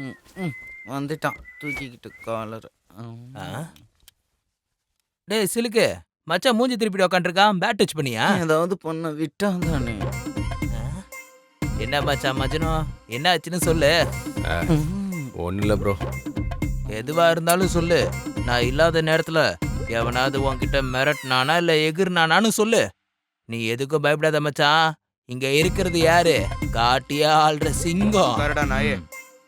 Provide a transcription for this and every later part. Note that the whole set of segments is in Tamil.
ம், ம். வந்துட்டான் தூக்கிக்கிட்டு காலர். ஆ? டேய் சிலுக்கு, மச்சான் மூஞ்சி திருப்பிட்டு உக்காண்டிருக்கான். பேட் டச் பண்ணியா? ஏதாவது பண்ண விட்டான் தானே. ஆ? என்ன மச்சான் மஜ்னு, என்ன ஆச்சுன்னு சொல்லு. ஒன்றும் இல்லை ப்ரோ. எதுவா இருந்தாலும் சொல்லு. நான் இல்லாத நேரத்துல எவனாவது உன்கிட்ட மிரட்டினானா இல்ல எகிர்னானான்னு சொல்லு. நீ எதுக்கும் பயப்படாத மச்சான். இங்க இருக்கிறது யாரு? காட்டியா ஆள்ற சிங்கம். கரடா நாயே.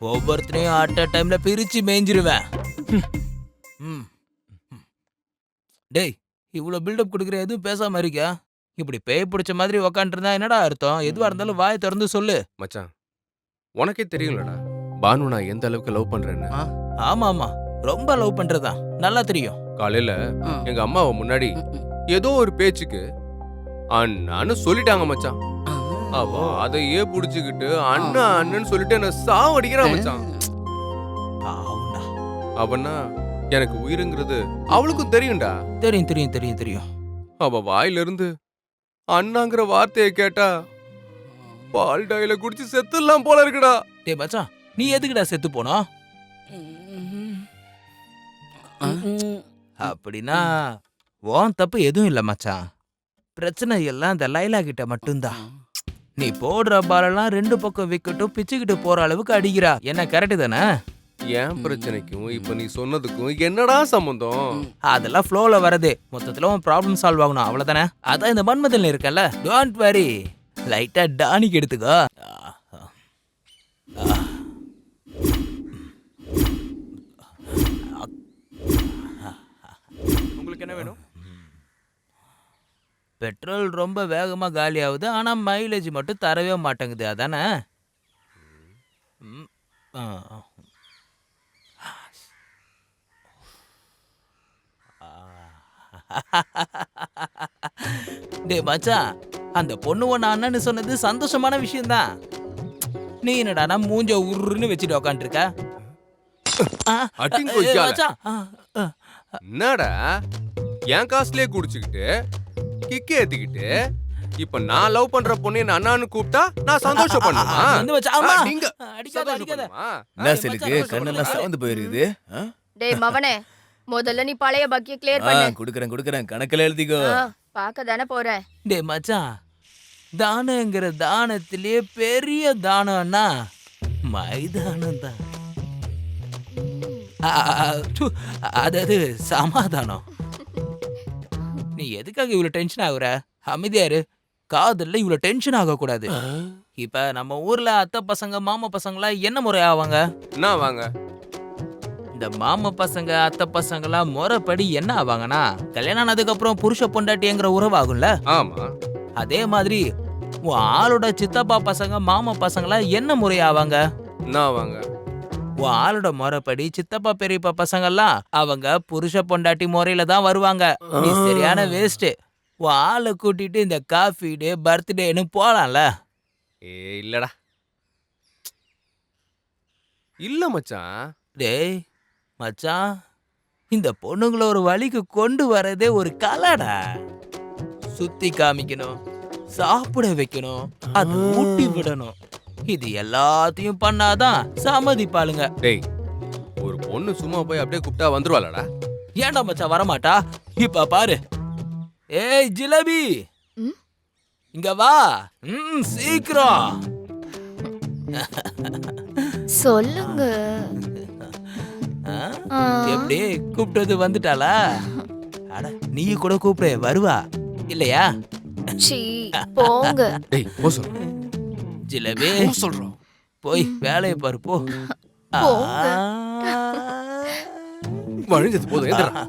ஒவ்வொருத்தனையும் அட் அ டைம்ல பிரிச்சு மேய்ஞ்சிருவேன். ம். டேய், இவ்ளோ பில்டப் கொடுக்குற, எதுவும் பேசாம இருக்கியா? இப்படி பேய் பிடிச்ச மாதிரி உக்காண்டிருந்தா என்னடா அர்த்தம்? எதுவா இருந்தாலும் வாயை திறந்து சொல்லு. மச்சான், உனக்கே தெரியும்லடா பானு நான் எந்த அளவுக்கு லவ் பண்றேன்னு. ஆமா ஆமா, ரொம்ப லவ் பண்றதா நல்லா தெரியும். காலையில எங்க அம்மாவை முன்னாடி ஏதோ ஒரு பேச்சுக்கு அண்ணான்னு சொல்லிட்டாங்க மச்சான். அவ அதையே புடிச்சுக்கிட்டு அண்ணா அண்ணன்னு சொல்லிட்டு என்ன சாவடிக்கிறான் மச்சான். பாவம்டா. அவனா எனக்கு உயிருங்கிறது அவளுக்கும் தெரியும்டா. தெரியும் தெரியும் தெரியும் தெரியும். அவ வாயிலிருந்து அண்ணாங்கிற வார்த்தையை கேட்டா பால் டாயில குடிச்சு செத்துலாம் போல இருக்குடா. டேய் மச்சான், நீ எதுக்குடா செத்து போனோம்? அப்படின்னா உன் தப்பு எதுவும் இல்ல மச்சான். பிரச்சனை எல்லாம் இந்த லைலா கிட்ட மட்டும்தான். நீ போடுற பாலெல்லாம் ரெண்டு பக்கம் விக்கெட்டும் பிச்சுக்கிட்டு போற அளவுக்கு அடிக்கிறா. என்ன கரெக்டு தானே? என் பிரச்சனைக்கும் இப்ப நீ சொன்னதுக்கும் என்னடா சம்பந்தம்? அதெல்லாம் ஃப்ளோல வரது. மொத்தத்துல உன் ப்ராப்ளம் சால்வ் ஆகணும், அவ்வளவுதானே? அதான் இந்த மன்மதன் இருக்கல, டோன்ட் வரி. லைட்டா டானிக் எடுத்துக்கோ. உங்களுக்கு என்ன வேணும்? பெட்ரோல் ரொம்ப வேகமா காலி ஆகுது, ஆனா மைலேஜ் மட்டும் தரவே மாட்டேங்குது, அதானே? ம், ஆ. டேய் மச்சான், அந்த பொண்ணு ஒன்னு அண்ணன்னு சொன்னது சந்தோஷமான விஷயம்தான். நீ என்னடா மூஞ்ச உருன்னு வச்சுட்டு உக்காந்துருக்க? அட்டிங் கொய்யால. மச்சான், என்னடா என் காசுலயே குடிச்சுக்கிட்டு கிக்கே ஏத்திக்கிட்டு இப்ப நான் லவ் பண்ற பொண்ணு என்ன அண்ணான்னு கூப்பிட்டா நான் சந்தோஷம் பண்ணுமா? வந்து மச்சான், அம்மா. நீங்க அடிக்காத அடிக்காத. சந்தோஷப்படுமா? என்ன சிலுக்கு கண்ணெல்லாம் சவந்து போயிருக்குது. டேய் மவனே, முதல்ல நீ பழைய பக்கிய கிளியர் பண்ணு. குடுக்கறேன் கணக்குல எழுதிக்கோ. பாக்க தானே போறேன். டேய் மச்சான், தானங்கிற தானத்திலேயே பெரிய தானம்னா மைதானம் தான். அதாவது சமாதானம். நீ எதுக்காக இவ்வளவு டென்ஷன் ஆகுற? அமைதியாரு. காதல்ல இவ்வளவு டென்ஷன் ஆக கூடாது. இப்ப நம்ம ஊர்ல அத்தை பசங்க மாமா பசங்களாம் என்ன முறை ஆவாங்க? என்ன வாங்க? இந்த மாமா பசங்க அத்தை பசங்களாம் முறைப்படி என்ன ஆவாங்கன்னா, கல்யாணம் ஆனதுக்கு அப்புறம் புருஷ பொண்டாட்டிங்கிற உறவாகும்ல. ஆமா. அதே மாதிரி உன் ஆளோட சித்தப்பா பசங்க மாமா பசங்களாம் என்ன முறை ஆவாங்க? என்ன வாங்க? உன் ஆளோட முறைப்படி சித்தப்பா பெரியப்பா பசங்கெல்லாம் அவங்க புருஷ பொண்டாட்டி முறையில தான் வருவாங்க. நீ சரியான வேஸ்ட். உன் ஆளை கூட்டிட்டு இந்த காஃபி டே பர்த்டேன்னு போலாம்ல. இல்லடா. இல்ல மச்சான். டேய் மச்சான், இந்த பொண்ணுங்களை ஒரு வழிக்கு கொண்டு வரதே ஒரு கலைடா. சுத்தி காமிக்கணும், சாப்பிட வைக்கணும், அது ஊட்டி விடணும். இது எல்லாத்தையும் பண்ணாதான் சம்மதிப்பாளுங்க. டேய், ஒரு பொண்ணு சும்மா போய் அப்படியே கூப்பிட்டா வந்துருவாளடா? ஏன்டா மச்சான் வரமாட்டா? இப்ப பாரு. ஏய் ஜிலேபி, இங்க வா. சீக்கிரம் சொல்லுங்க. எப்படி கூப்பிட்டது வந்துட்டாளா? அட நீ கூட கூப்பிடு, வருவா இல்லையா? சீ போங்க. டேய் போ சொல்லு. ஜிலேபி சொல்றோம். போய் வேலையை பாரு போ. போங்க. வழிஞ்சது போதும் எந்திரா.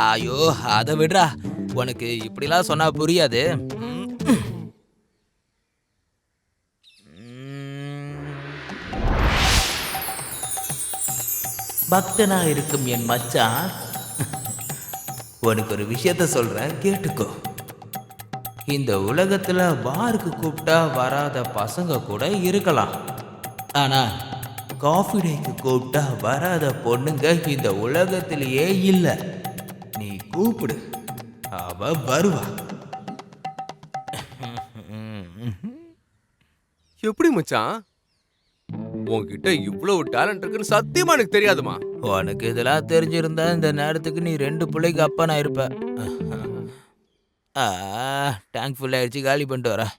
ஐயோ அத விடுறா, உனக்கு இப்படிலாம் சொன்னா புரியாது. பக்தனா இருக்கும் என் மச்சான், உனக்கு ஒரு விஷயத்த சொல்றேன், கேட்டுக்கோ. இந்த உலகத்துல பாருக்கு கூப்பிட்டா வராத பசங்க கூட இருக்கலாம், ஆனா காஃபி டேக்கு கூப்பிட்டா வராத பொண்ணுங்க இந்த உலகத்திலேயே இல்ல. நீ கூப்பிடு, அவ வருவா. எப்படி மச்சான்? உன்கிட்ட இவ்வளவு டேலண்ட் இருக்குன்னு சத்தியமா எனக்கு தெரியாதுமா. உனக்கு இதெல்லாம் தெரிஞ்சிருந்தா இந்த நேரத்துக்கு நீ 2 பிள்ளைக்கு அப்பா நான் இருப்ப. டேங்க் ஃபுல் ஆயிடுச்சு, காலி பண்ணிட்டு வரேன்.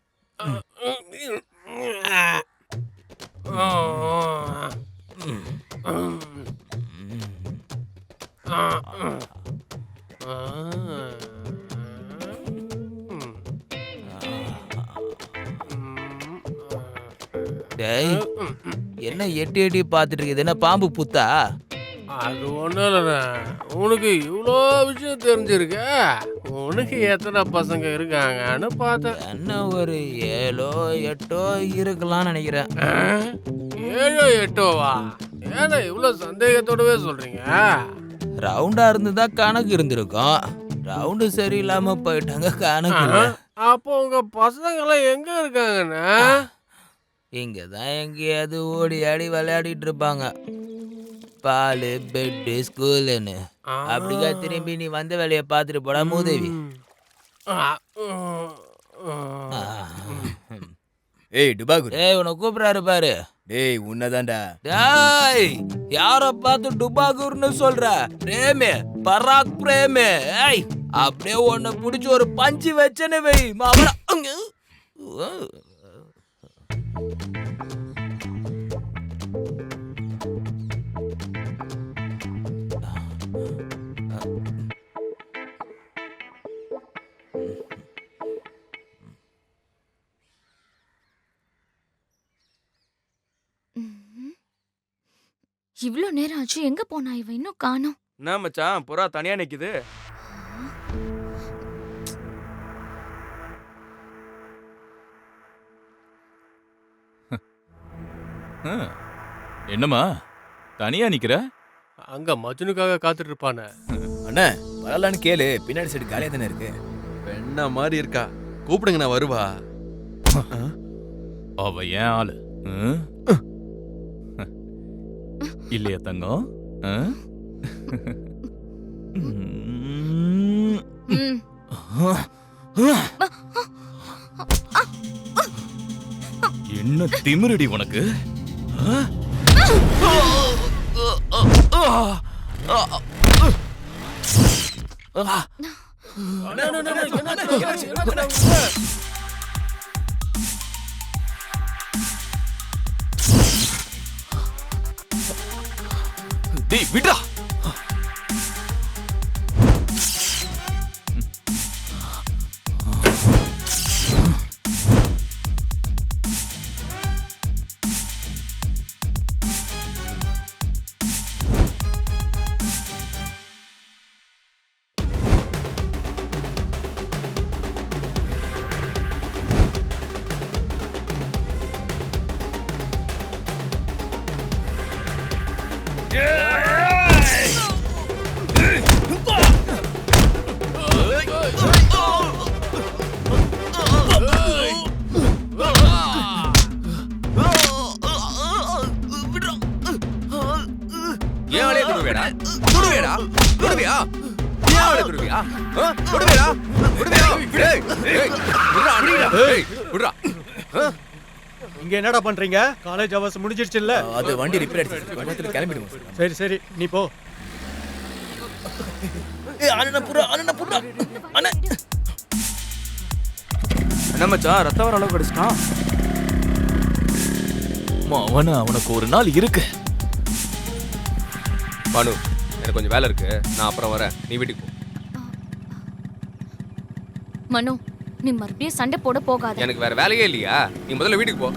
டேய், என்ன எட்டி எட்டி பார்த்துட்டு இருக்குது? என்ன பாம்பு புத்தா? அது ஒன்றும் இல்லைண்ணே, உனக்கு இவ்வளோ விஷயம் தெரிஞ்சிருக்க. உனக்கு எத்தனை பசங்க இருக்காங்கன்னு பார்த்தேன். என்ன ஒரு 7 8 இருக்கலாம்னு நினைக்கிறேன். 7 8வா? ஏன்னா இவ்வளோ சந்தேகத்தோடவே சொல்றீங்க? ரவுண்டா இருந்துதா கணக்கு இருந்திருக்கும். ரவுண்டு சரியில்லாம போயிட்டாங்க, கணக்கு இல்ல. அப்போ உங்க பசங்கெல்லாம் எங்க இருக்காங்கண்ணே? இங்கதான் எங்கேயாவது ஓடி ஆடி விளையாடிட்டு இருப்பாங்க. பாலு, பெட்டு, ஸ்கூலுன்னு. அப்படிக்கா திரும்பி நீ வந்த வேலையை பார்த்துட்டு போடா மூதேவி. ஏய் டுபாகுரு, ஏய், உன்னை கூப்பிடாரு பாரு. டேய் உன்னதான்டா. டேய், யார பார்த்து டுபாகூர்னு சொல்ற? பிரேமே, பராக் பிரேமே. ஏய், அப்படியே உன்னை பிடிச்சி ஒரு பஞ்சு வச்சேன்னு வை மாமனா. இவ்ளோ நேரம் ஆச்சு, எங்க போனா இவன்? இன்னும் காணோம். என்ன மச்சான், புறா தனியா நிக்குது? என்னம்மா தனியா நிக்கிற? அங்க மஜ்னுக்காக காத்துட்டு இருப்பானே. அண்ணா வரலான்னு கேளு, பின்னாடி சைடு காலியா தானே இருக்கு. பெண்ணா மாதிரி இருக்கா, கூப்பிடுங்க நான் வருவா. அவ ஏன் ஆளு இல்லையா தங்கம்? என்ன திமிருடி உனக்கு? டேய் விட்றா. ஏன் ஆளே துடுவேடா? துடுவேடா? துடுவியா? ஏன் ஆளே துடுவியா? துடுவேடா? துடுவியா? டேய், டேய், விட்றா, டேய், விட்றா. இங்க என்னடா பண்றீங்க? காலேஜ் அவர்ஸ் முடிஞ்சிருச்சுல்ல? அது வண்டி ரிப்பேர் ஆயிடுச்சு, பக்கத்துல கிளம்பிடுவோம். சரி சரி, நீ போ. ஏய் அண்ணா புறா, அண்ணா புறா. அண்ணா என்ன மச்சான், ரத்த வர அளவுக்கு அடிச்சிட்டான். அவனுக்கு ஒரு நாள் இருக்கு. பானு, எனக்கு கொஞ்சம் வேலை இருக்கு, நான் அப்புறம் வரேன், நீ வீட்டுக்கு போ. மனு, நீ மறுபடியும் சண்டை போட போகாத. எனக்கு வேற வேலையே இல்லையா? நீ முதல்ல வீட்டுக்கு போ.